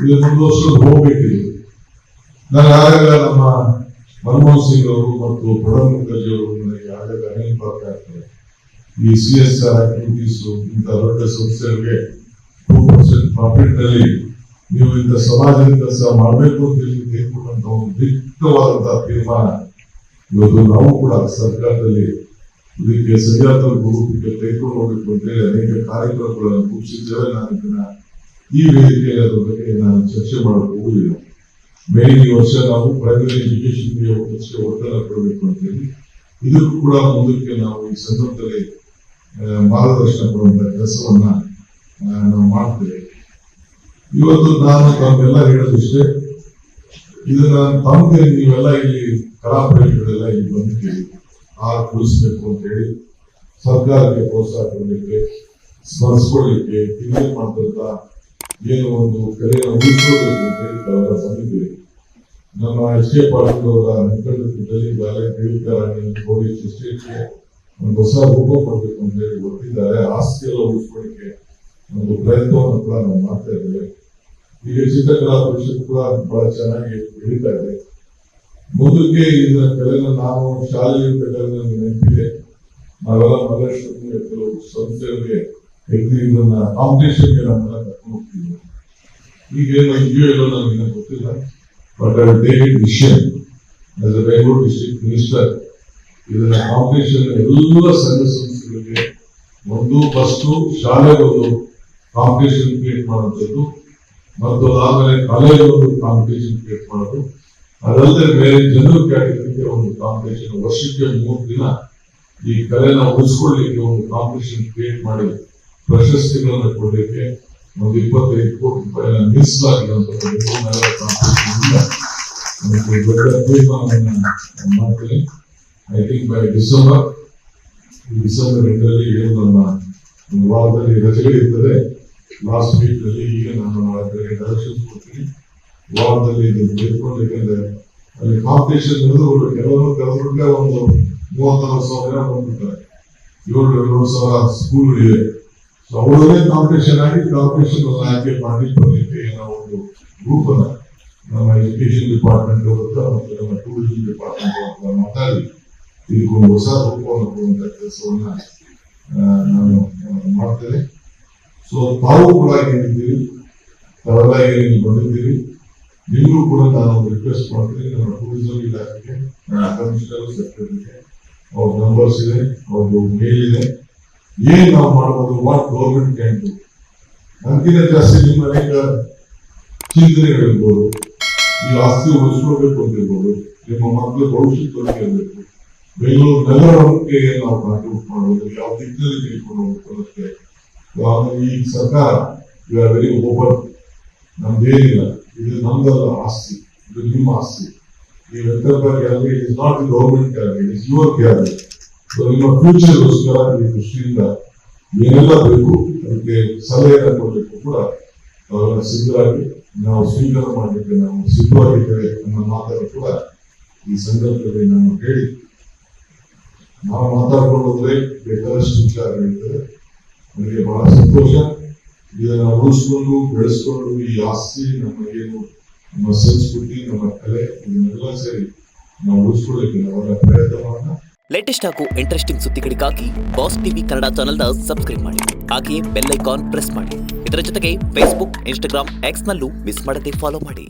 ಇದು ಮುಂದುವರ್ಸ್ಕೊಂಡು ಹೋಗ್ಬೇಕಿದೆ. ನಾನು ಆಗಾಗ ನಮ್ಮ ಮನಮೋಹನ್ ಸಿಂಗ್ ಅವರು ಮತ್ತು ಪ್ರಣಬ್ ಮುಖರ್ಜಿ ಅವರು ನನಗೆ ಆಗಾಗ ಬರ್ತಾ ಇರ್ತಾರೆ. ಈ CSR ಆಕ್ಟಿವಿಟೀಸ್ ಇಂಥ ದೊಡ್ಡ ಸಂಸ್ಥೆಗಳಿಗೆ 2% ಪ್ರಾಫಿಟ್ ನಲ್ಲಿ ನೀವು ಇಂಥ ಸಮಾಜದ ಕೆಲಸ ಮಾಡಬೇಕು ಅಂತ ಹೇಳಿ ತೆಗೆದುಕೊಂಡಂತ ಒಂದು ದಿಟ್ಟವಾದಂತಹ ತೀರ್ಮಾನ ಇವತ್ತು ನಾವು ಕೂಡ ಸರ್ಕಾರದಲ್ಲಿ ಇದಕ್ಕೆ ಸರಿಯಾದ ರೂಪಕ್ಕೆ ತೆಗೆದುಕೊಂಡು ಹೋಗಬೇಕು ಅಂತ ಹೇಳಿ ಅನೇಕ ಕಾರ್ಯಕ್ರಮಗಳನ್ನು ರೂಪಿಸಿದ್ದೇವೆ. ನಾನು ಇದನ್ನ ಈ ವೇದಿಕೆಯಲ್ಲಿ ಅದರ ಬಗ್ಗೆ ನಾನು ಚರ್ಚೆ ಮಾಡಲು ಹೋಗುವುದಿಲ್ಲ. ಮೇನ್ ಈ ವರ್ಷ ನಾವು ಪ್ರೈಮರಿ ಎಜುಕೇಶನ್ಗೆ ಒತ್ತಡ ಕೊಡಬೇಕು ಅಂತ ಹೇಳಿ ಇದಕ್ಕೂ ಕೂಡ ಮುಂದಕ್ಕೆ ನಾವು ಈ ಸಂದರ್ಭದಲ್ಲಿ ಮಾರ್ಗದರ್ಶನ ಕೊಡುವಂತಹ ಕೆಲಸವನ್ನ ನಾವು ಮಾಡ್ತೇವೆ. ಇವತ್ತು ನಾನು ತಮ್ಗೆಲ್ಲ ಹೇಳೋದಿಷ್ಟೇ, ಇದನ್ನ ತಮಗೆ ನೀವೆಲ್ಲ ಇಲ್ಲಿ ಕಲಾಪ್ರೇಮಿಗಳೆಲ್ಲ ಇಲ್ಲಿ ಬಂದಿದ್ದೀವಿ ಉಳಿಸ್ಬೇಕು ಅಂತ ಹೇಳಿ ಸರ್ಕಾರಕ್ಕೆ ಪ್ರೋತ್ಸಾಹ ಕೊಡಲಿಕ್ಕೆ, ಸ್ಮರಿಸ್ಕೊಳ್ಳಿಕ್ಕೆ, ಕ್ರಿಯೇಟ್ ಮಾಡ್ತಿರ್ತ ಏನು ಒಂದು ಕಲೆಯನ್ನು ಉಳಿಸ್ಕೊಳ್ಬೇಕು ಅಂತ ಹೇಳಿ ತಾವೆಲ್ಲ ಬಂದಿದ್ದೀವಿ. ನಮ್ಮ SK ಪಾಟೀಲ್ ಅವರ ಮುಖಂಡತ್ವದಲ್ಲಿ ಗೌರಿ ಎಸ್ಟೇಟ್ಗೆ ಒಂದು ಹೊಸ ರೂಪ ಕೊಡಬೇಕು ಅಂತ ಹೇಳಿ ಹೊರಟಿದ್ದಾರೆ. ಆಸ್ತಿ ಎಲ್ಲ ಉಳಿಸ್ಕೊಳ್ಳಿಕ್ಕೆ ಒಂದು ಪ್ರಯತ್ನವನ್ನು ಕೂಡ ನಾವು ಮಾಡ್ತಾ ಇದ್ದೇವೆ. ಈಗ ಚಿತ್ರಕಲಾ ಪರಿಷತ್ ಕೂಡ ಬಹಳ ಚೆನ್ನಾಗಿ ಬೆಳೀತಾ ಇದೆ. ಮುಂದಕ್ಕೆ ಇದನ್ನ ಕಲೆನ ನಾವು ಶಾಲೆಯಲ್ಲಿ ನೆನಪಿದೆ, ನಾವೆಲ್ಲ ಮಹಾರಾಷ್ಟ್ರ ಕೆಲವು ಸಂಸ್ಥೆಗಳಿಗೆ ಇದನ್ನ ಕಾಂಪಿಟೇಷನ್ಗೆ ನಮ್ಮೆಲ್ಲ ಕರ್ಕೊಂಡು ಹೋಗ್ತೀವಿ. ಈಗ ಎಲ್ಲ ನನಗೆ ಗೊತ್ತಿಲ್ಲ, but I take it decision as A Bengaluru district minister. ಇದನ್ನ ಕಾಂಪಿಟೇಷನ್ ಎಲ್ಲ ಸಂಘ ಸಂಸ್ಥೆಗಳಿಗೆ ಒಂದು ಫಸ್ಟ್ ಶಾಲೆಗೊಂದು ಕಾಂಪಿಟೇಷನ್ ಕ್ರಿಯೇಟ್ ಮಾಡುವಂಥದ್ದು ಮತ್ತು ಅದಾದ್ಮೇಲೆ ಕಲೆಗೊಂದು ಕಾಂಪಿಟೇಷನ್ ಕ್ರಿಯೇಟ್ ಮಾಡೋದು, ಅದಲ್ಲದೆ ಬೇರೆ ಜನರಲ್ ಕ್ಯಾಟಗರಿಗೆ ಒಂದು ಕಾಂಪಿಟೇಷನ್, ವರ್ಷಕ್ಕೆ 3 ದಿನ ಈ ಕಲೆನ ಉಳಿಸ್ಕೊಳ್ಳಿಕ್ಕೆ ಒಂದು ಕಾಂಪಿಟೇಷನ್ ಕ್ರಿಯೇಟ್ ಮಾಡಿ ಪ್ರಶಸ್ತಿಗಳನ್ನು ಕೊಡಲಿಕ್ಕೆ ಒಂದು 25 ಕೋಟಿ ರೂಪಾಯಿನ ಮೀಸಲಾಗಿರುವಂತಹ ಮಾಡ್ತೀನಿ. ಐ ಥಿಂಕ್ ಬೈ ಡಿಸೆಂಬರ್ ಎಂಡಲ್ಲಿ ಏನು ನಮ್ಮ ಒಂದು ವಾರದಲ್ಲಿ ರಜೆಗಳಿರ್ತದೆ. ಲಾಸ್ಟ್ ವೀಕ್ ನಲ್ಲಿ ಈಗ ನಾನು ಡೈರೆಕ್ಷನ್ಸ್ ಕೊಡ್ತೀನಿ. ವಾರದಲ್ಲಿ ಇದು ತೆಗೆದುಕೊಂಡು, ಯಾಕಂದ್ರೆ ಅಲ್ಲಿ ಕಾಂಪಿಟೇಷನ್ ನಡೆದು ಕೆಲವರು ಕರೆದ್ಬಿಟ್ರೆ ಒಂದು 30,000 ಬಂದ್ಬಿಡ್ತಾರೆ. 7,000 ಸ್ಕೂಲ್ಗಳಿವೆ. ಸೊ ಅವರಲ್ಲೇ ಕಾಂಪಿಟೇಷನ್ ಆಗಿ ಕಾಂಪಿಟೇಷನ್ ಆಯ್ಕೆ ಮಾಡಿ ಬರಲಿಕ್ಕೆ ನಾವು ಒಂದು ಗ್ರೂಪ್ ಅನ್ನ ನಮ್ಮ ಎಜುಕೇಶನ್ ಡಿಪಾರ್ಟ್ಮೆಂಟ್ ಮತ್ತು ನಮ್ಮ ಟೂರಿಸಂ ಡಿಪಾರ್ಟ್ಮೆಂಟ್ ಮಾತಾಡಿ ಇದಕ್ಕೊಂದು ಹೊಸ ರೂಪವನ್ನು ಕೊಡುವಂತಹ ಕೆಲಸವನ್ನ ನಾನು ಮಾಡ್ತೇನೆ. ಸೊ ತಾವು ಕೂಡ ಏನಿದ್ದೀರಿ, ತಾವೆಲ್ಲ ಏನೇನು ಬಂದಿದ್ದೀರಿ, ನಿಮಗೂ ಕೂಡ ನಾನು ರಿಕ್ವೆಸ್ಟ್ ಮಾಡ್ತೀನಿ. ನಮ್ಮ ಟೂರಿಸಂ ಇಲಾಖೆಗೆ, ಕಮಿಷನರ್ ಸೆಕ್ರೆಟರಿಗೆ ಅವ್ರ ನಂಬರ್ಸ್ ಇದೆ, ಅವ್ರದ್ದು ಮೇಲ್ ಇದೆ, ಏನ್ ನಾವು ಮಾಡ್ಬೋದು, ವಾಟ್ ಗೌರ್ಮೆಂಟ್ ಕ್ಯಾನ್ ಡು. ನನ್ಗಿಂತ ಜಾಸ್ತಿ ನಿಮ್ಮ ಅನೇಕ ಚಿಂತನೆಗಳಿರ್ಬೋದು, ಈ ಆಸ್ತಿ ಉಳಿಸ್ಕೊಳ್ಬೇಕು ಅಂತಿರ್ಬೋದು, ನಿಮ್ಮ ಮಕ್ಕಳ ಭವಿಷ್ಯದಲ್ಲಿ ಇರಬೇಕು, ಬೆಂಗಳೂರು ನಗರಕ್ಕೆ ನಾವು ಕಾಂಟ್ರಿಬ್ಯೂಟ್ ಮಾಡೋದು, ಯಾವ ದಿಕ್ಕಿನಲ್ಲಿ ತೆಗೆದುಕೊಂಡು ಹೋಗ್ಬೇಕು ಅನ್ನೋದಕ್ಕೆ ಈ ಸರ್ಕಾರ ಯು ಆರ್ ವೆರಿ ಓಪನ್. ನಮ್ದೇನಿಲ್ಲ, ಇದು ನಮ್ದಲ್ಲ ಆಸ್ತಿ, ಇದು ನಿಮ್ಮ ಆಸ್ತಿ. ಈ Venkatappa gallery is not the government gallery, it is your gallery. So ನಿಮ್ಮ ಫ್ಯೂಚರ್ಗೋಸ್ಕರ ಈ ದೃಷ್ಟಿಯಿಂದ ಏನೆಲ್ಲ ಬೇಕು ಅದಕ್ಕೆ ಸಲಹೆಯನ್ನು ಕೊಡಲಿಕ್ಕೂ ಕೂಡ ಅವೆಲ್ಲ ಸಿದ್ಧರಾಗಿ ನಾವು ಸ್ವೀಕಾರ ಮಾಡಲಿಕ್ಕೆ ನಾವು ಸಿದ್ಧವಾಗಿದ್ದೇವೆ ಅನ್ನೋ ಮಾತನ್ನು ಕೂಡ ಈ ಸಂದರ್ಭದಲ್ಲಿ ನಾನು ಹೇಳಿ, ನಾವು ಮಾತಾಡ್ಕೊಂಡು ಹೋದ್ರೆ ಬೇಕಾದಷ್ಟು ವಿಚಾರಗಳಿರ್ತದೆ. ನನಗೆ ಬಹಳ ಸಂತೋಷ. ಇದನ್ನ ಉಳಿಸ್ಕೊಂಡು ಬೆಳೆಸ್ಕೊಂಡು ಈ ಆಸ್ತಿ, ನಮ್ಮ ಏನು ನಮ್ಮ ಸಂಸ್ಕೃತಿ, ನಮ್ಮ ಕಲೆ, ಇದನ್ನೆಲ್ಲ ಸೇರಿ ನಾವು ಉಳಿಸ್ಕೊಳ್ಳಿಕ್ಕೆ ನಾವೆಲ್ಲ ಪ್ರಯತ್ನ ಮಾಡೋಣ. ಲೇಟೆಸ್ಟ್ ಹಾಗೂ ಇಂಟ್ರೆಸ್ಟಿಂಗ್ ಸುದ್ದಿಗಳಿಗಾಗಿ ಬಾಸ್ ಟಿವಿ ಕನ್ನಡ ಚಾನೆಲ್ನ ಸಬ್ಸ್ಕ್ರೈಬ್ ಮಾಡಿ. ಹಾಗೆಯೇ ಬೆಲ್ ಐಕಾನ್ ಪ್ರೆಸ್ ಮಾಡಿ. ಇದರ ಜೊತೆಗೆ ಫೇಸ್ಬುಕ್, ಇನ್ಸ್ಟಾಗ್ರಾಮ್, ಎಕ್ಸ್ ನಲ್ಲೂ ಮಿಸ್ ಮಾಡದೆ ಫಾಲೋ ಮಾಡಿ.